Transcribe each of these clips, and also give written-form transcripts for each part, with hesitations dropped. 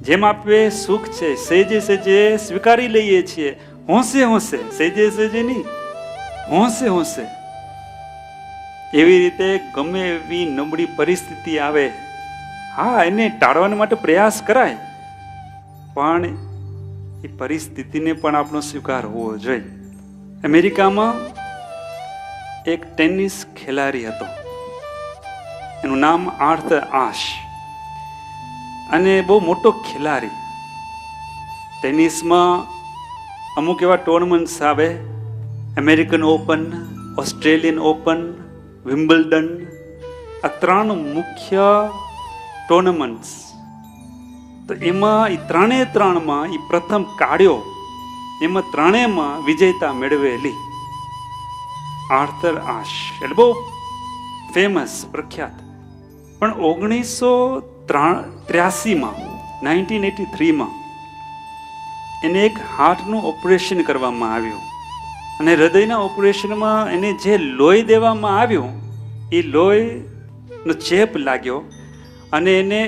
જેમ આપણે સુખ છે સહેજે સહેજે સ્વીકારી લઈએ છીએ, હોંશે હોંશે, સહેજે સહેજે નહીં, હોંશે હોંશે. એવી રીતે ગમે એવી નબળી પરિસ્થિતિ આવે, હા એને ટાળવા માટે પ્રયાસ કરાય, પણ એ પરિસ્થિતિને પણ આપણો સ્વીકાર હોવો જોઈએ. અમેરિકામાં એક ટેનિસ ખેલાડી હતો, એનું નામ આર્થર આશ, અને બહુ મોટો ખેલાડી. ટેનિસમાં અમુક એવા ટુર્નામેન્ટ્સ આવે, American open, Australian open, Wimbledon, આ 3 મુખ્ય ટુર્નામેન્ટ્સ. તો એમાં એ 3માં એ પ્રથમ કાઢ્યો, એમાં 3માં વિજેતા મેળવેલી આર્થર આશ, એટલે બહુ ફેમસ, પ્રખ્યાત. પણ 1983માં એને એક હાર્ટનું ઓપરેશન કરવામાં આવ્યું, અને હૃદયના ઓપરેશનમાં એને જે લોહી દેવામાં આવ્યું એ લોહીનો ચેપ લાગ્યો અને એને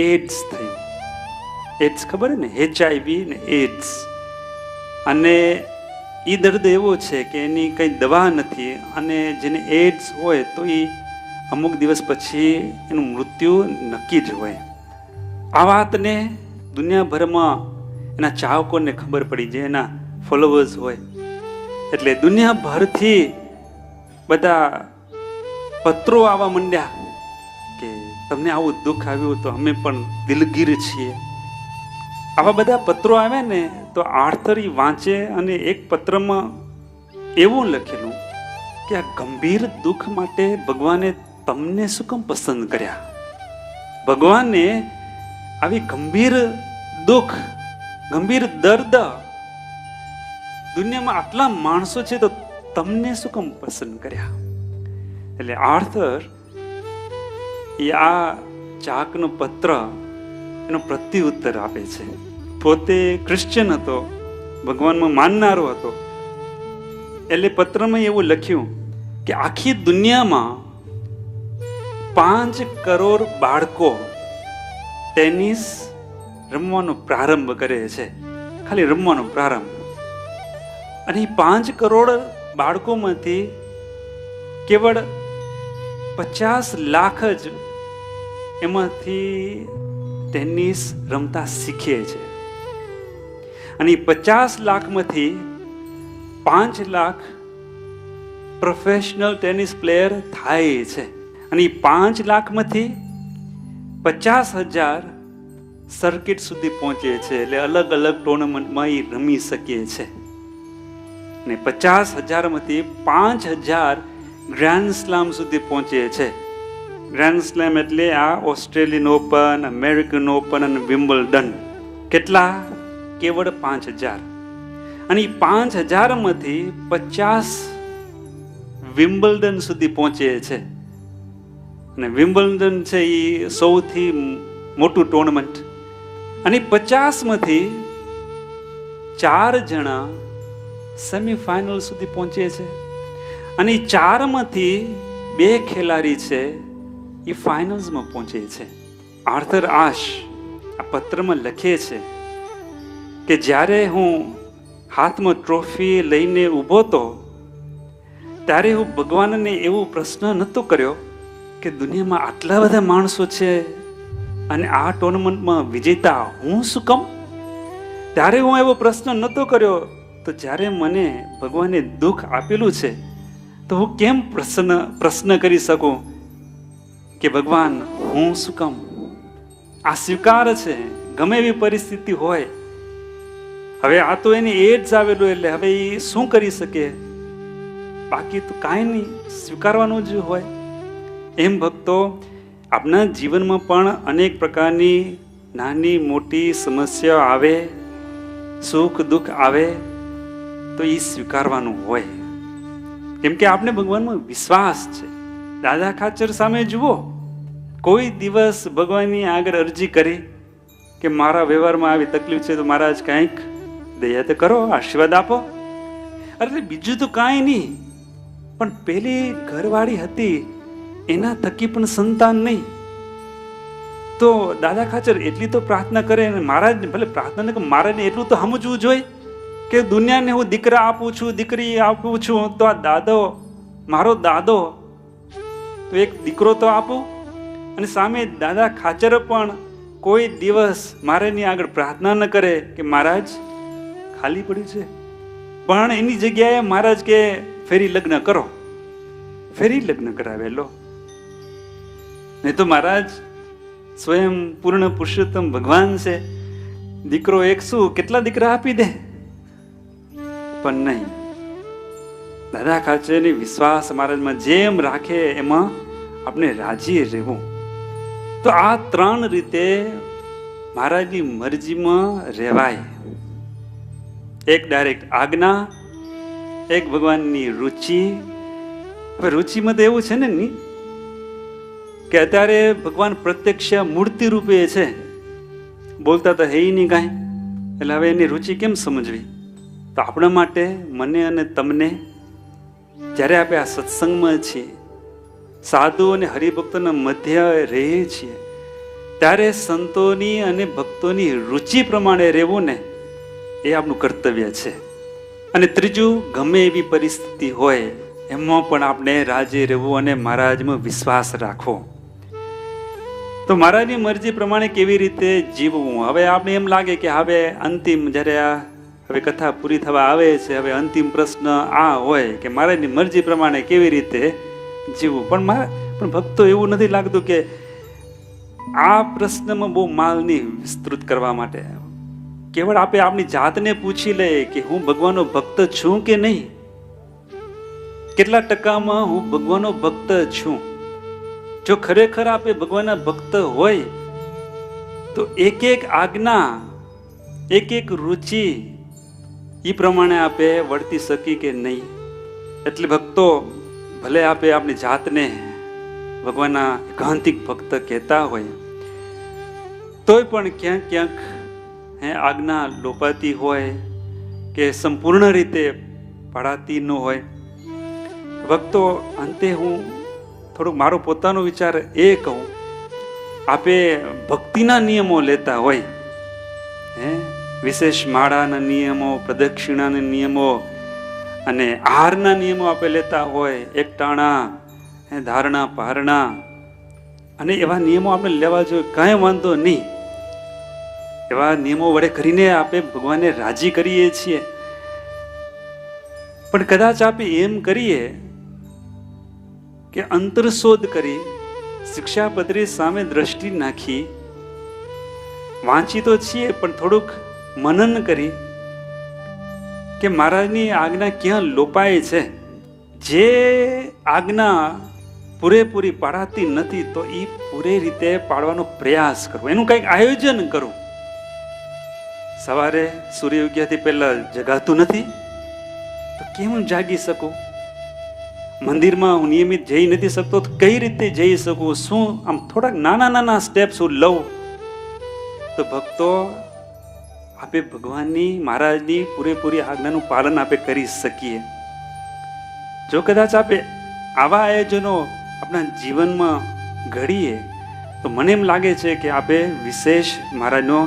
એડ્સ થયું. એડ્સ ખબર ને, HIV ને એડ્સ. અને એ દર્દ એવો છે કે એની કંઈ દવા નથી, અને જેને એડ્સ હોય તો એ અમુક દિવસ પછી એનું મૃત્યુ નક્કી જ હોય. આ વાતને દુનિયાભરમાં એના ચાહકોને ખબર પડી, જે એના ફોલોવર્સ હોય. એટલે દુનિયાભરથી બધા પત્રો આવવા માંડ્યા કે તમને આવું દુઃખ આવ્યું તો અમે પણ દિલગીર છીએ. આવા બધા પત્રો આવ્યા ને તો આર્થર વાંચે, અને એક પત્રમાં એવું લખેલું કે આ ગંભીર દુઃખ માટે ભગવાને તમને શું કેમ પસંદ કર્યા? ભગવાને આવી ગંભીર દુઃખ, ગંભીર દર્દ, દુનિયામાં આટલા માણસો છે તો તમને શું કેમ પસંદ કર્યા? એટલે આર્થર એ આ ચાકનો પત્ર એનો પ્રત્યુત્તર આપે છે. પોતે ક્રિશ્ચિયન હતો, ભગવાનમાં માનનારો હતો. એટલે પત્રમાં એવું લખ્યું કે આખી દુનિયામાં 5 કરોડ બાળકો ટેનિસ રમવાનો પ્રારંભ કરે છે, ખાલી રમવાનો પ્રારંભ. અને 5 કરોડ બાળકોમાંથી કેવળ 50 લાખ જ એમાંથી ટેનિસ રમતા શીખે છે. અને 50 લાખમાંથી 5 લાખ પ્રોફેશનલ ટેનિસ પ્લેયર થાય છે. અને 5 લાખમાંથી 50,000 સર્કિટ સુધી પહોંચે છે, એટલે અલગ અલગ ટુર્નામેન્ટમાં એ રમી શકે છે. અને 50,000માંથી 5,000 ગ્રાન્ડ સ્લામ સુધી પહોંચે છે. ગ્રાન્ડ સ્લેમ એટલે આ ઓસ્ટ્રેલિયન ઓપન, અમેરિકન ઓપન અને વિમ્બલ્ડન. કેટલા? કેવળ 5,000. અને 5,000માંથી 50 વિમ્બલ્ડન સુધી પહોંચે છે. અને વિમ્બલ્ડન છે એ સૌથી મોટું ટુર્નામેન્ટ. અને 50માંથી 4 જણા સેમીફાઇનલ સુધી પહોંચે છે. અને 4માંથી 2 ખેલાડી છે એ ફાઇનલ્સમાં પહોંચે છે. આર્થર આશ આ પત્રમાં લખે છે કે જ્યારે હું હાથમાં ટ્રોફી લઈને ઊભો હતો ત્યારે હું ભગવાનને એવો પ્રશ્ન નહોતો કર્યો કે દુનિયામાં આટલા બધા માણસો છે અને આ ટુર્નામેન્ટમાં વિજેતા હું શું કમ? ત્યારે હું એવો પ્રશ્ન નહોતો કર્યો. તો જ્યારે મને ભગવાને દુઃખ આપેલું છે તો હું કેમ પ્રશ્ન કરી શકું કે ભગવાન હું શું કામ? આ સ્વીકાર છે, ગમે એવી પરિસ્થિતિ હોય. હવે આ તો એને એડ્સ આવેલું, એટલે હવે એ શું કરી શકે? બાકી તો કાંઈ નહીં, સ્વીકારવાનું જ હોય. એમ ભક્તો, આપણા જીવનમાં પણ અનેક પ્રકારની નાની મોટી સમસ્યા આવે, સુખ દુઃખ આવે તો એ સ્વીકારવાનું હોય. કેમ કે આપણે ભગવાનમાં વિશ્વાસ છે. દાદા ખાચર સામે જુઓ, કોઈ દિવસ ભગવાનની આગળ અરજી કરી કે મારા વ્યવહારમાં આવી તકલીફ છે તો મહારાજ કંઈક દયા તો કરો, આશીર્વાદ આપો. અરે બીજું તો કાંઈ નહીં, પણ પેલી ઘરવાળી હતી એના થકી પણ સંતાન નહીં, તો દાદા ખાચર એટલી તો પ્રાર્થના કરે, અને મહારાજ ભલે પ્રાર્થના કરે, મહારાજને એટલું તો સમજવું જોઈએ કે દુનિયાને હું દીકરા આપું છું, દીકરી આપું છું, તો આ દાદો, મારો દાદો, તો એક દીકરો તો આપું. અને સામે દાદા ખાચર પણ કોઈ દિવસ મારાની આગળ પ્રાર્થના ન કરે કે મહારાજ ખાલી પડ્યું છે, પણ એની જગ્યાએ મહારાજ કે ફેરી લગ્ન કરો, ફેરી લગ્ન કરાવે લો. નહીં તો મહારાજ સ્વયં પૂર્ણ પુરુષોત્તમ ભગવાન છે, દીકરો એક શું કેટલા દીકરા આપી દે, પણ નહીં. દાદા ખાચરની વિશ્વાસ મહારાજમાં જેમ રાખે એમાં આપણે રાજી રહેવું. તો આ ત્રણ રીતે મહારાજની મરજીમાં રહેવાય. એક ડાયરેક્ટ આજ્ઞા, એક ભગવાનની રુચિ. હવે રુચિમાં તો એવું છે ને ની કે અત્યારે ભગવાન પ્રત્યક્ષ મૂર્તિ રૂપે છે, બોલતા તો હે નહીં કાંઈ, એટલે હવે એની રુચિ કેમ સમજવી? તો આપણા માટે, મને અને તમને, જ્યારે આપણે આ સત્સંગમાં છીએ, સાધુ અને હરિભક્તોના મધ્ય રહીએ છીએ, ત્યારે સંતોની અને ભક્તોની રુચિ પ્રમાણે રહેવું ને એ આપણું કર્તવ્ય છે. અને ત્રીજું, ગમે એવી પરિસ્થિતિ હોય એમાં પણ આપણે રાજી રહેવું અને મહારાજમાં વિશ્વાસ રાખવો. તો મહારાજની મરજી પ્રમાણે કેવી રીતે જીવવું? હવે આપણે એમ લાગે કે હવે અંતિમ, જ્યારે આ હવે કથા પૂરી થવા આવે છે, હવે અંતિમ પ્રશ્ન આ હોય કે મહારાજની મરજી પ્રમાણે કેવી રીતે જીવવું. પણ ભક્તો એવું નથી લાગતું કે આ પ્રશ્નમાં બહુ માલ નહીં વિસ્તૃત કરવા માટે. કેવળ આપણે આપણી જાતને પૂછી લઈએ કે હું ભગવાનનો ભક્ત છું કે નહીં, કેટલા ટકામાં હું ભગવાનનો ભક્ત છું. જો ખરેખર આપણે ભગવાનના ભક્ત હોય તો એક એક આજ્ઞા, એક એક રુચિ એ પ્રમાણે આપણે વર્તી શકી કે નહીં. એટલે ભક્તો, ભલે આપણે આપણી જાતને ભગવાનના એકાંતિક ભક્ત કહેતા હોય, તોય પણ ક્યાંક ક્યાંક આજ્ઞા લોપાતી હોય કે સંપૂર્ણ રીતે પાળાતી ન હોય. ભક્તો, અંતે હું થોડુંક મારો પોતાનો વિચાર એ કહું, આપે ભક્તિના નિયમો લેતા હોય, વિશેષ માળાના નિયમો, પ્રદક્ષિણાના નિયમો અને આહારના નિયમો આપણે લેતા હોય, એકટાણા, ધારણા, પારણા, અને એવા નિયમો આપણે લેવા જોઈએ, કાંઈ વાંધો નહીં. એવા નિયમો વડે કરીને આપણે ભગવાનને રાજી કરીએ છીએ. પણ કદાચ આપણે એમ કરીએ કે અંતરશોધ કરી, શિક્ષાપત્રી સામે દ્રષ્ટિ નાખી, વાંચી તો છીએ પણ થોડુંક મનન કરી કે મહારાજની આજ્ઞા ક્યાં લોપાય છે, જે આજ્ઞા પૂરેપૂરી પાળાતી નથી, તો એ પૂરી રીતે પાળવાનો પ્રયાસ કરવો, એનું કંઈક આયોજન કરવું. સવારે સૂર્ય ઉગ્યાથી પહેલા જગાતું નથી તો કેમ જાગી શકું? મંદિરમાં હું નિયમિત જઈ નથી શકતો તો કઈ રીતે જઈ શકું? શું આમ થોડાક નાના નાના સ્ટેપ્સ હું લઉં તો ભક્તો, આપણે ભગવાનની, મહારાજની પૂરેપૂરી આજ્ઞાનું પાલન આપણે કરી શકીએ. જો કદાચ આપણે આવા આયોજનો આપણા જીવનમાં ઘડીએ તો મને એમ લાગે છે કે આપણે વિશેષ મહારાજનો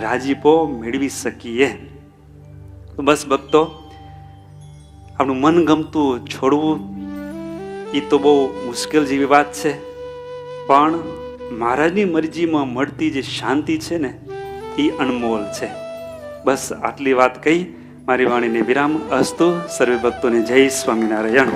રાજીપો મેળવી શકીએ. તો બસ ભક્તો, આપણું મન ગમતું છોડવું એ તો બહુ મુશ્કેલ જેવી વાત છે, પણ મહારાજની મરજીમાં મળતી જે શાંતિ છે ને એ અનમોલ છે. બસ આટલી વાત કહી મારી વાણીને વિરામ. અસ્તુ. સર્વે ભક્તોને જય સ્વામિનારાયણ.